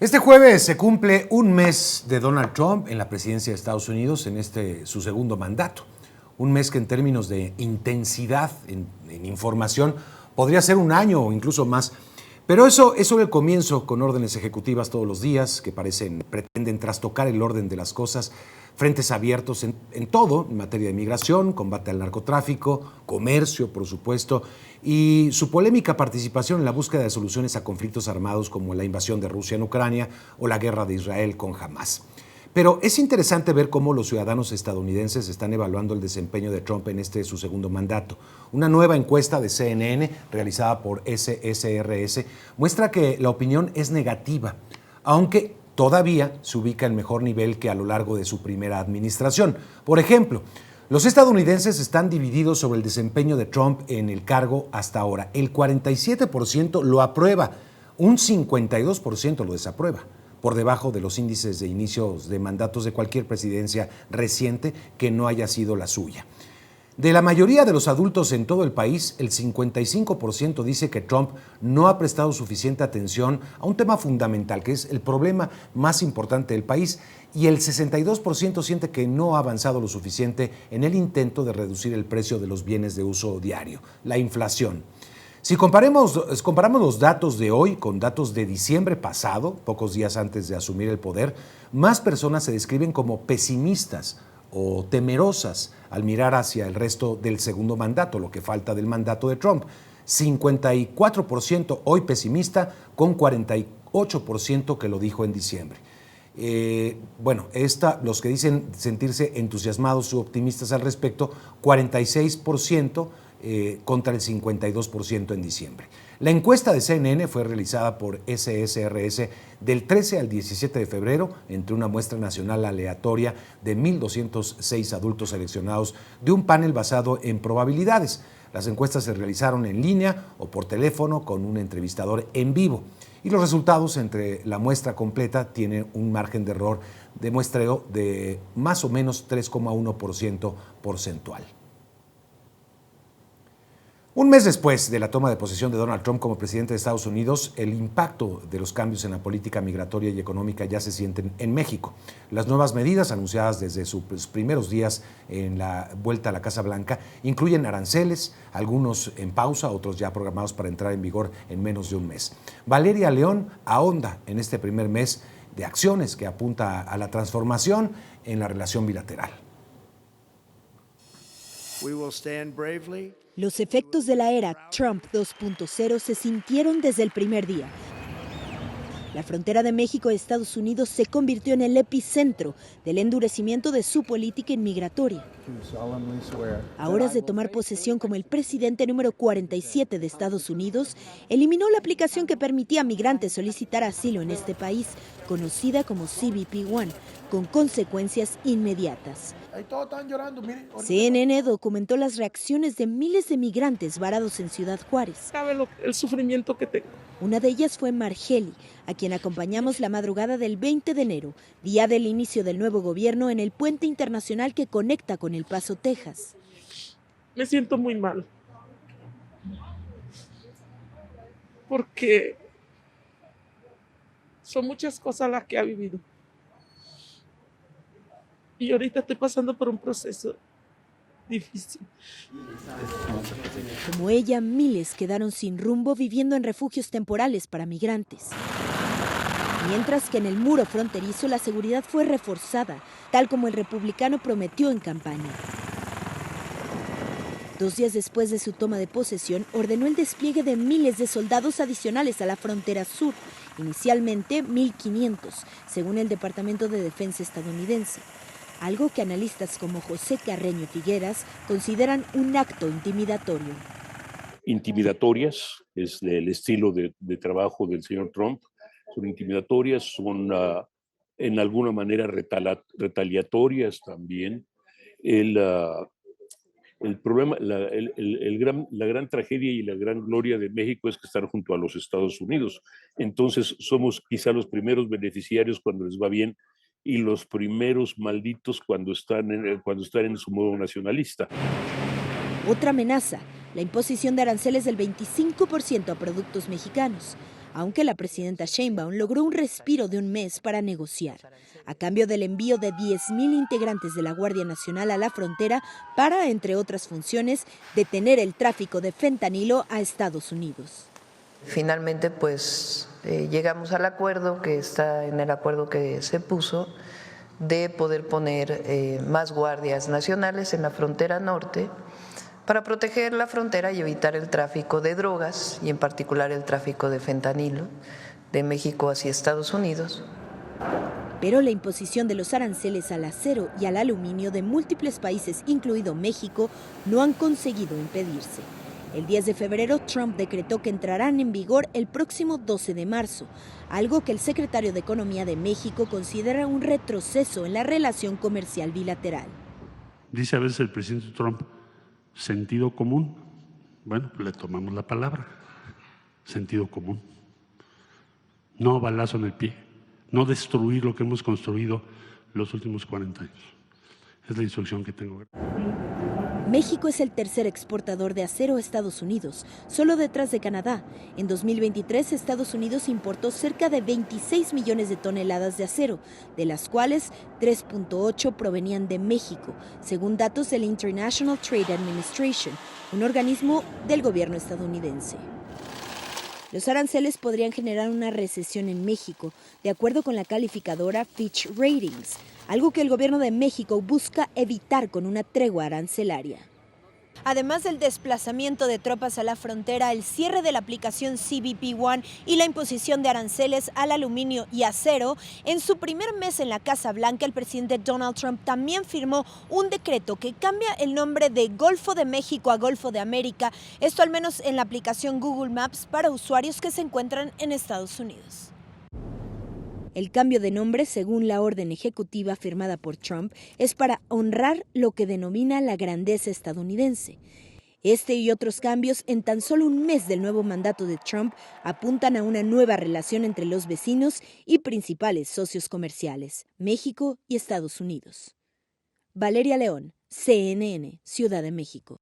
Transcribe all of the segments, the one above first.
Este jueves se cumple un mes de Donald Trump en la presidencia de Estados Unidos en su segundo mandato. Un mes que en términos de intensidad en información podría ser un año o incluso más. Pero eso es solo el comienzo, con órdenes ejecutivas todos los días que pretenden trastocar el orden de las cosas, frentes abiertos en todo, en materia de migración, combate al narcotráfico, comercio, por supuesto, y su polémica participación en la búsqueda de soluciones a conflictos armados como la invasión de Rusia en Ucrania o la guerra de Israel con Hamás. Pero es interesante ver cómo los ciudadanos estadounidenses están evaluando el desempeño de Trump en su segundo mandato. Una nueva encuesta de CNN, realizada por SSRS, muestra que la opinión es negativa, aunque todavía se ubica en mejor nivel que a lo largo de su primera administración. Por ejemplo, los estadounidenses están divididos sobre el desempeño de Trump en el cargo hasta ahora. El 47% lo aprueba, un 52% lo desaprueba, por debajo de los índices de inicios de mandatos de cualquier presidencia reciente que no haya sido la suya. De la mayoría de los adultos en todo el país, el 55% dice que Trump no ha prestado suficiente atención a un tema fundamental, que es el problema más importante del país, y el 62% siente que no ha avanzado lo suficiente en el intento de reducir el precio de los bienes de uso diario, la inflación. Si comparamos los datos de hoy con datos de diciembre pasado, pocos días antes de asumir el poder, más personas se describen como pesimistas o temerosas al mirar hacia el resto del segundo mandato, lo que falta del mandato de Trump. 54% hoy pesimista, con 48% que lo dijo en diciembre. Los que dicen sentirse entusiasmados u optimistas al respecto, 46%, contra el 52% en diciembre. La encuesta de CNN fue realizada por SSRS del 13 al 17 de febrero entre una muestra nacional aleatoria de 1,206 adultos seleccionados de un panel basado en probabilidades. Las encuestas se realizaron en línea o por teléfono con un entrevistador en vivo. Y los resultados entre la muestra completa tienen un margen de error de muestreo de más o menos 3,1% porcentual. Un mes después de la toma de posesión de Donald Trump como presidente de Estados Unidos, el impacto de los cambios en la política migratoria y económica ya se sienten en México. Las nuevas medidas anunciadas desde sus primeros días en la vuelta a la Casa Blanca incluyen aranceles, algunos en pausa, otros ya programados para entrar en vigor en menos de un mes. Valeria León ahonda en este primer mes de acciones que apunta a la transformación en la relación bilateral. Los efectos de la era Trump 2.0 se sintieron desde el primer día. La frontera de México y Estados Unidos se convirtió en el epicentro del endurecimiento de su política inmigratoria. A horas de tomar posesión como el presidente número 47 de Estados Unidos, eliminó la aplicación que permitía a migrantes solicitar asilo en este país, conocida como CBP One, con consecuencias inmediatas. CNN documentó las reacciones de miles de migrantes varados en Ciudad Juárez. Sabe el sufrimiento que tengo. Una de ellas fue Margeli, a quien acompañamos la madrugada del 20 de enero, día del inicio del nuevo gobierno, en el puente internacional que conecta con El Paso, Texas. Me siento muy mal, porque son muchas cosas las que ha vivido. Y ahorita estoy pasando por un proceso difícil. Como ella, miles quedaron sin rumbo viviendo en refugios temporales para migrantes. Mientras que en el muro fronterizo la seguridad fue reforzada, tal como el republicano prometió en campaña. 2 días después de su toma de posesión, ordenó el despliegue de miles de soldados adicionales a la frontera sur, inicialmente 1,500, según el Departamento de Defensa estadounidense. Algo que analistas como José Carreño Figueras consideran un acto intimidatorio. Intimidatorias, es el estilo de trabajo del señor Trump, son intimidatorias, son en alguna manera retaliatorias también. El problema, la gran tragedia y la gran gloria de México es que estar junto a los Estados Unidos. Entonces somos quizá los primeros beneficiarios cuando les va bien y los primeros malditos cuando están en su modo nacionalista. Otra amenaza, la imposición de aranceles del 25% a productos mexicanos. aunque la presidenta Sheinbaum logró un respiro de un mes para negociar, a cambio del envío de 10,000 integrantes de la Guardia Nacional a la frontera para, entre otras funciones, detener el tráfico de fentanilo a Estados Unidos. Finalmente, pues llegamos al acuerdo que está en el acuerdo que se puso de poder poner más guardias nacionales en la frontera norte para proteger la frontera y evitar el tráfico de drogas y en particular el tráfico de fentanilo de México hacia Estados Unidos. Pero la imposición de los aranceles al acero y al aluminio de múltiples países, incluido México, no han conseguido impedirse. El 10 de febrero, Trump decretó que entrarán en vigor el próximo 12 de marzo, algo que el secretario de Economía de México considera un retroceso en la relación comercial bilateral. Dice a veces el presidente Trump, sentido común. Bueno, le tomamos la palabra, sentido común. No balazo en el pie, no destruir lo que hemos construido los últimos 40 años. Es la instrucción que tengo. México es el tercer exportador de acero a Estados Unidos, solo detrás de Canadá. En 2023, Estados Unidos importó cerca de 26 millones de toneladas de acero, de las cuales 3.8 provenían de México, según datos del International Trade Administration, un organismo del gobierno estadounidense. Los aranceles podrían generar una recesión en México, de acuerdo con la calificadora Fitch Ratings, algo que el gobierno de México busca evitar con una tregua arancelaria. Además del desplazamiento de tropas a la frontera, el cierre de la aplicación CBP One y la imposición de aranceles al aluminio y acero, en su primer mes en la Casa Blanca, el presidente Donald Trump también firmó un decreto que cambia el nombre de Golfo de México a Golfo de América, esto al menos en la aplicación Google Maps para usuarios que se encuentran en Estados Unidos. El cambio de nombre, según la orden ejecutiva firmada por Trump, es para honrar lo que denomina la grandeza estadounidense. Este y otros cambios en tan solo un mes del nuevo mandato de Trump apuntan a una nueva relación entre los vecinos y principales socios comerciales, México y Estados Unidos. Valeria León, CNN, Ciudad de México.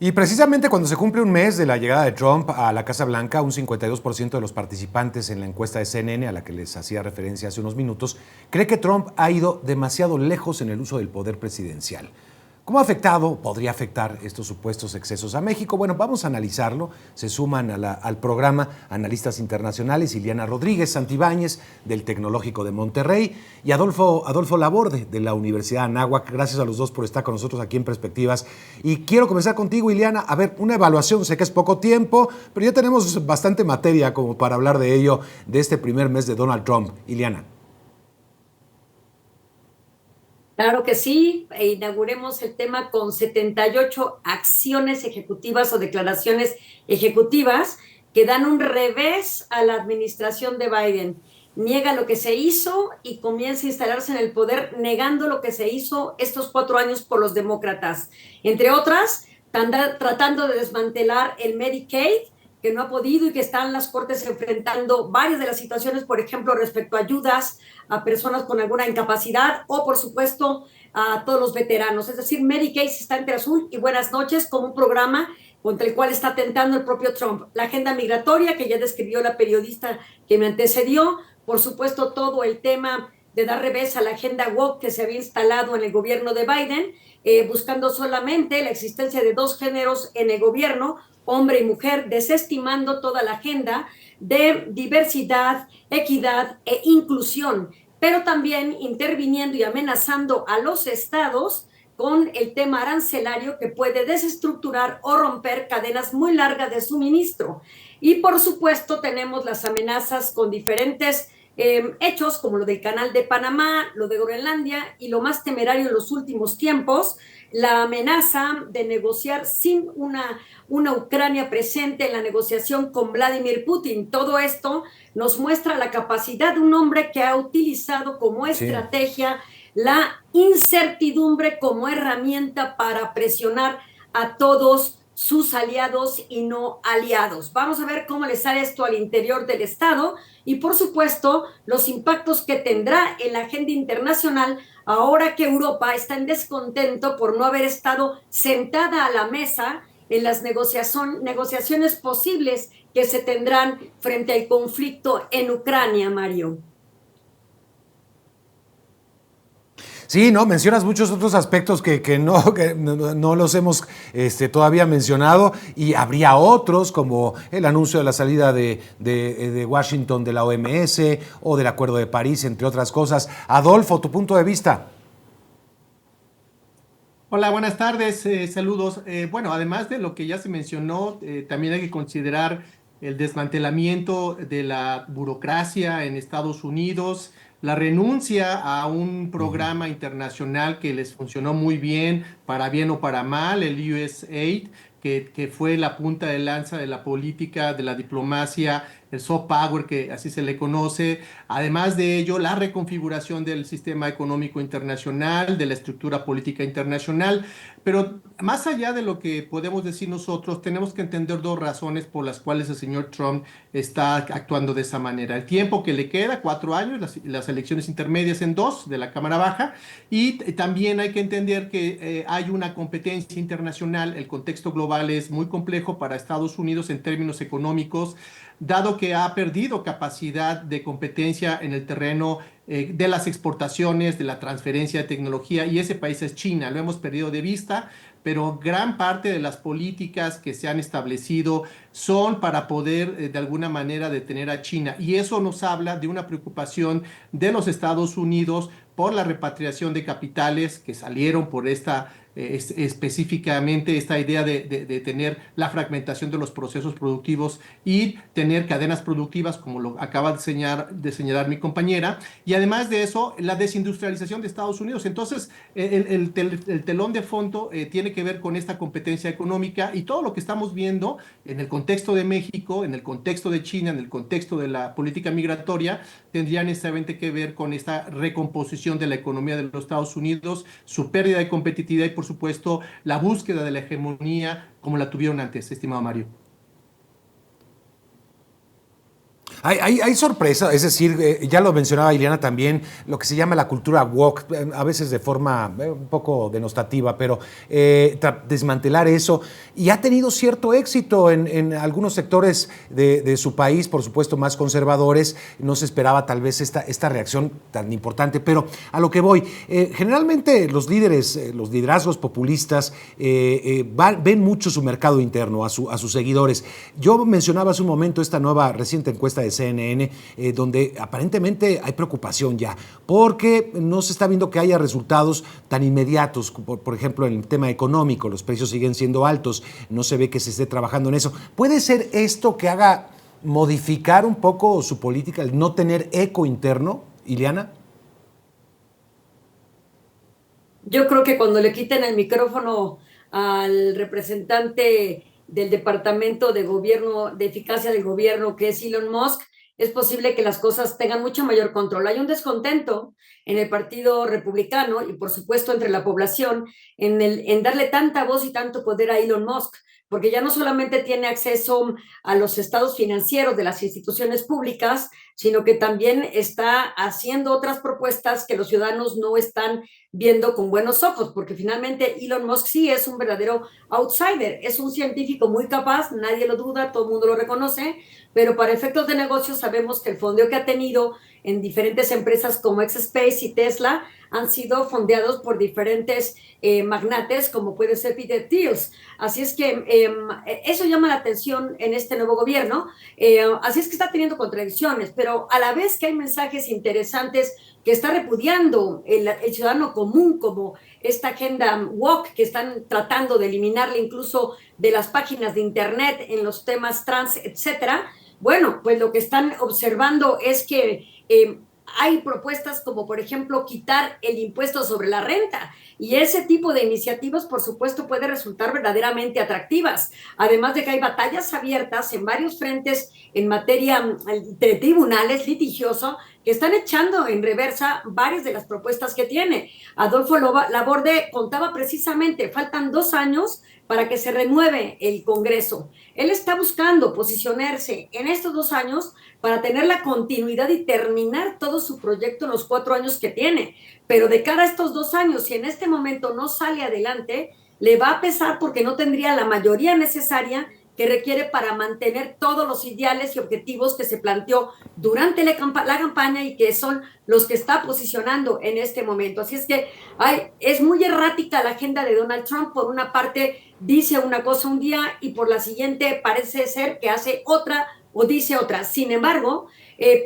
Y precisamente cuando se cumple un mes de la llegada de Trump a la Casa Blanca, un 52% de los participantes en la encuesta de CNN, a la que les hacía referencia hace unos minutos, cree que Trump ha ido demasiado lejos en el uso del poder presidencial. ¿Cómo podría afectar estos supuestos excesos a México? Bueno, vamos a analizarlo. Se suman al programa analistas internacionales, Ileana Rodríguez Santibáñez, del Tecnológico de Monterrey, y Adolfo Laborde, de la Universidad Anáhuac. Gracias a los dos por estar con nosotros aquí en Perspectivas. Y quiero comenzar contigo, Ileana. A ver, una evaluación, sé que es poco tiempo, pero ya tenemos bastante materia como para hablar de ello, de este primer mes de Donald Trump. Ileana. Claro que sí, inauguremos el tema con 78 acciones ejecutivas o declaraciones ejecutivas que dan un revés a la administración de Biden. Niega lo que se hizo y comienza a instalarse en el poder negando lo que se hizo estos 4 años por los demócratas. Entre otras, tratando de desmantelar el Medicaid, que no ha podido y que están las cortes enfrentando varias de las situaciones, por ejemplo, respecto a ayudas a personas con alguna incapacidad o, por supuesto, a todos los veteranos. Es decir, Medicaid está entre azul y buenas noches como un programa contra el cual está atentando el propio Trump. La agenda migratoria, que ya describió la periodista que me antecedió, por supuesto, todo el tema de dar revés a la agenda woke que se había instalado en el gobierno de Biden, buscando solamente la existencia de 2 géneros en el gobierno, hombre y mujer, desestimando toda la agenda de diversidad, equidad e inclusión, pero también interviniendo y amenazando a los estados con el tema arancelario que puede desestructurar o romper cadenas muy largas de suministro. Y por supuesto tenemos las amenazas con diferentes hechos como lo del Canal de Panamá, lo de Groenlandia y lo más temerario en los últimos tiempos, la amenaza de negociar sin una Ucrania presente en la negociación con Vladimir Putin. Todo esto nos muestra la capacidad de un hombre que ha utilizado como estrategia la incertidumbre como herramienta para presionar a todos sus aliados y no aliados. Vamos a ver cómo le sale esto al interior del Estado y, por supuesto, los impactos que tendrá en la agenda internacional ahora que Europa está en descontento por no haber estado sentada a la mesa en las negociaciones posibles que se tendrán frente al conflicto en Ucrania, Mario? Sí, no, mencionas muchos otros aspectos que no los hemos todavía mencionado, y habría otros como el anuncio de la salida de Washington de la OMS o del Acuerdo de París, entre otras cosas. Adolfo, tu punto de vista. Hola, buenas tardes, saludos. Bueno, además de lo que ya se mencionó, también hay que considerar el desmantelamiento de la burocracia en Estados Unidos, la renuncia a un programa internacional que les funcionó muy bien o para mal, el USAID, que fue la punta de lanza de la política, de la diplomacia, el soft power, que así se le conoce. Además de ello, la reconfiguración del sistema económico internacional, de la estructura política internacional. Pero más allá de lo que podemos decir nosotros, tenemos que entender dos razones por las cuales el señor Trump está actuando de esa manera. El tiempo que le queda, 4 años, las elecciones intermedias en 2 de la Cámara Baja, y también hay que entender que hay una competencia internacional. El contexto global es muy complejo para Estados Unidos en términos económicos, dado que ha perdido capacidad de competencia en el terreno de las exportaciones, de la transferencia de tecnología, y ese país es China. Lo hemos perdido de vista, pero gran parte de las políticas que se han establecido son para poder de alguna manera detener a China, y eso nos habla de una preocupación de los Estados Unidos por la repatriación de capitales que salieron por específicamente esta idea de tener la fragmentación de los procesos productivos y tener cadenas productivas, como lo acaba de señalar mi compañera, y además de eso, la desindustrialización de Estados Unidos. Entonces, el telón de fondo tiene que ver con esta competencia económica, y todo lo que estamos viendo en el contexto de México, en el contexto de China, en el contexto de la política migratoria, tendría necesariamente que ver con esta recomposición de la economía de los Estados Unidos, su pérdida de competitividad y, por supuesto, la búsqueda de la hegemonía como la tuvieron antes, estimado Mario. Hay sorpresa, es decir, ya lo mencionaba Ileana también, lo que se llama la cultura woke, a veces de forma un poco denostativa, pero desmantelar eso, y ha tenido cierto éxito en algunos sectores de su país, por supuesto más conservadores. No se esperaba tal vez esta reacción tan importante, pero a lo que voy, generalmente los líderes, los liderazgos populistas ven mucho su mercado interno, a sus seguidores. Yo mencionaba hace un momento esta nueva reciente encuesta de CNN, donde aparentemente hay preocupación ya, porque no se está viendo que haya resultados tan inmediatos. Por ejemplo, en el tema económico, los precios siguen siendo altos, no se ve que se esté trabajando en eso. ¿Puede ser esto que haga modificar un poco su política, el no tener eco interno, Ileana? Yo creo que cuando le quiten el micrófono al representante del Departamento de Gobierno, de Eficacia del Gobierno, que es Elon Musk, es posible que las cosas tengan mucho mayor control. Hay un descontento en el Partido Republicano y, por supuesto, entre la población en darle tanta voz y tanto poder a Elon Musk, porque ya no solamente tiene acceso a los estados financieros de las instituciones públicas, sino que también está haciendo otras propuestas que los ciudadanos no están viendo con buenos ojos, porque finalmente Elon Musk sí es un verdadero outsider, es un científico muy capaz, nadie lo duda, todo el mundo lo reconoce, pero para efectos de negocios sabemos que el fondeo que ha tenido en diferentes empresas como X-Space y Tesla han sido fondeados por diferentes magnates, como puede ser Peter Thiel. Así es que eso llama la atención en este nuevo gobierno. Así es que está teniendo contradicciones, pero a la vez que hay mensajes interesantes que está repudiando el ciudadano común, como esta agenda woke que están tratando de eliminarle incluso de las páginas de internet en los temas trans, etcétera. Bueno, pues lo que están observando es que hay propuestas como, por ejemplo, quitar el impuesto sobre la renta, y ese tipo de iniciativas, por supuesto, puede resultar verdaderamente atractivas, además de que hay batallas abiertas en varios frentes en materia de tribunales litigiosos que están echando en reversa varias de las propuestas que tiene. Adolfo Laborde contaba precisamente, faltan 2 años para que se renueve el Congreso. Él está buscando posicionarse en estos 2 años para tener la continuidad y terminar todo su proyecto en los 4 años que tiene. Pero de cara a estos 2 años, si en este momento no sale adelante, le va a pesar porque no tendría la mayoría necesaria que requiere para mantener todos los ideales y objetivos que se planteó durante la campaña y que son los que está posicionando en este momento. Así es que es muy errática la agenda de Donald Trump. Por una parte dice una cosa un día y por la siguiente parece ser que hace otra o dice otra. Sin embargo,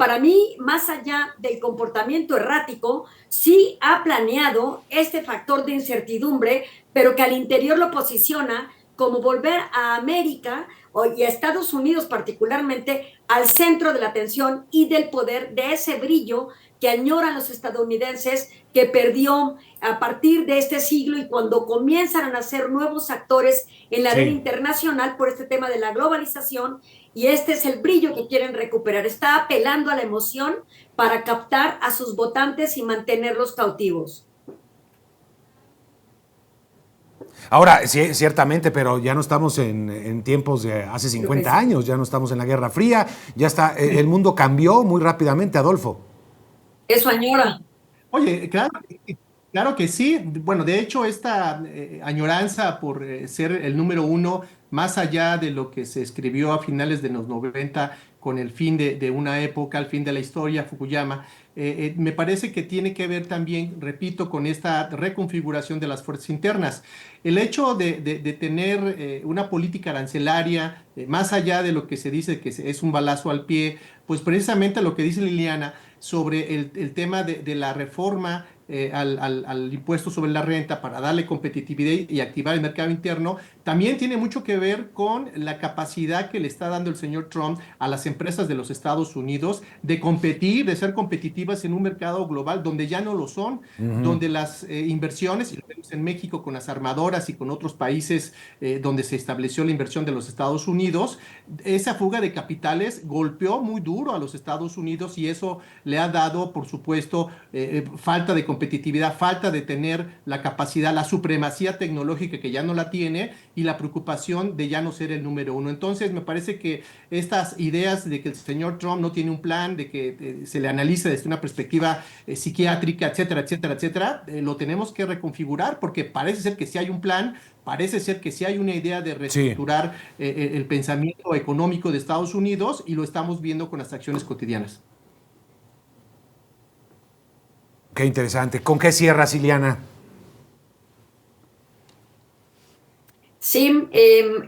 para mí, más allá del comportamiento errático, sí ha planeado este factor de incertidumbre, pero que al interior lo posiciona como volver a América y a Estados Unidos particularmente al centro de la atención y del poder, de ese brillo que añoran los estadounidenses, que perdió a partir de este siglo y cuando comienzan a nacer nuevos actores en la arena internacional por este tema de la globalización, y este es el brillo que quieren recuperar. Está apelando a la emoción para captar a sus votantes y mantenerlos cautivos. Ahora, sí, ciertamente, pero ya no estamos en tiempos de hace 50 años, ya no estamos en la Guerra Fría, ya está, el mundo cambió muy rápidamente, Adolfo. Eso añora. Oye, claro que sí. Bueno, de hecho, esta añoranza por ser el número uno, más allá de lo que se escribió a finales de los 90 con el fin de una época, el fin de la historia, Fukuyama, me parece que tiene que ver también, repito, con esta reconfiguración de las fuerzas internas. El hecho de tener una política arancelaria, más allá de lo que se dice que es un balazo al pie, pues precisamente lo que dice Liliana sobre el tema de la reforma al impuesto sobre la renta para darle competitividad y activar el mercado interno, también tiene mucho que ver con la capacidad que le está dando el señor Trump a las empresas de los Estados Unidos de competir, de ser competitivas en un mercado global donde ya no lo son, donde las inversiones, y lo vemos en México con las armadoras y con otros países donde se estableció la inversión de los Estados Unidos, esa fuga de capitales golpeó muy duro a los Estados Unidos y eso le ha dado, por supuesto, falta de competitividad, falta de tener la capacidad, la supremacía tecnológica que ya no la tiene y la preocupación de ya no ser el número uno. Entonces, me parece que estas ideas de que el señor Trump no tiene un plan, de que se le analiza desde una perspectiva psiquiátrica, etcétera, etcétera, etcétera, lo tenemos que reconfigurar porque parece ser que sí hay un plan, parece ser que sí hay una idea de reestructurar el pensamiento económico de Estados Unidos y lo estamos viendo con las acciones cotidianas. Qué interesante. ¿Con qué cierras, Liliana? Sí,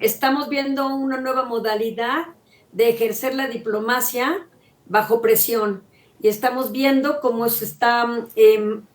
estamos viendo una nueva modalidad de ejercer la diplomacia bajo presión y estamos viendo cómo se está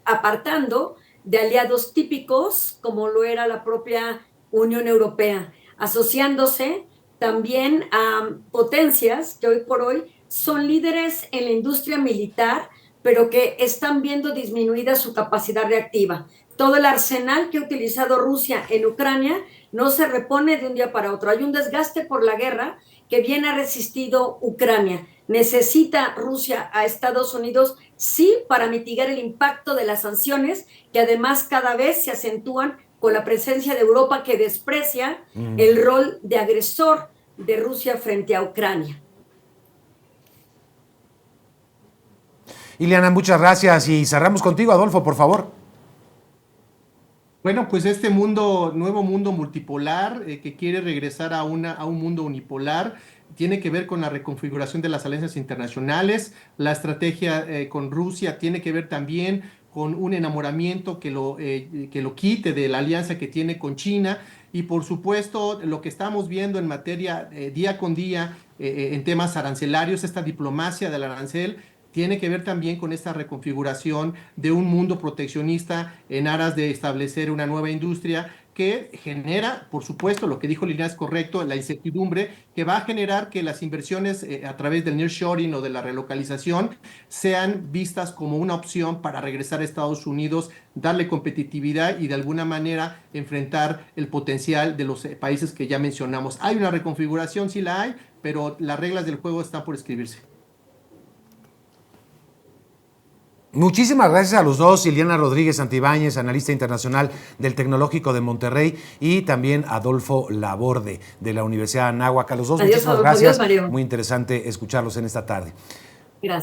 apartando de aliados típicos como lo era la propia Unión Europea, asociándose también a potencias que hoy por hoy son líderes en la industria militar, pero que están viendo disminuida su capacidad reactiva. Todo el arsenal que ha utilizado Rusia en Ucrania no se repone de un día para otro. Hay un desgaste por la guerra que bien ha resistido Ucrania. Necesita Rusia a Estados Unidos, sí, para mitigar el impacto de las sanciones, que además cada vez se acentúan con la presencia de Europa que desprecia el rol de agresor de Rusia frente a Ucrania. Liliana, muchas gracias y cerramos contigo, Adolfo, por favor. Bueno, pues este nuevo mundo multipolar que quiere regresar a un mundo unipolar, tiene que ver con la reconfiguración de las alianzas internacionales, la estrategia con Rusia tiene que ver también con un enamoramiento que lo quite de la alianza que tiene con China y por supuesto lo que estamos viendo en materia día con día en temas arancelarios, esta diplomacia del arancel, tiene que ver también con esta reconfiguración de un mundo proteccionista en aras de establecer una nueva industria que genera, por supuesto, lo que dijo Liliana es correcto, la incertidumbre que va a generar que las inversiones a través del nearshoring o de la relocalización sean vistas como una opción para regresar a Estados Unidos, darle competitividad y de alguna manera enfrentar el potencial de los países que ya mencionamos. Hay una reconfiguración, sí la hay, pero las reglas del juego están por escribirse. Muchísimas gracias a los dos, Liliana Rodríguez Santibáñez, analista internacional del Tecnológico de Monterrey, y también Adolfo Laborde, de la Universidad de Anáhuac. A los dos, adiós, muchísimas Adolfo, gracias. Adiós, Mario. Muy interesante escucharlos en esta tarde. Gracias.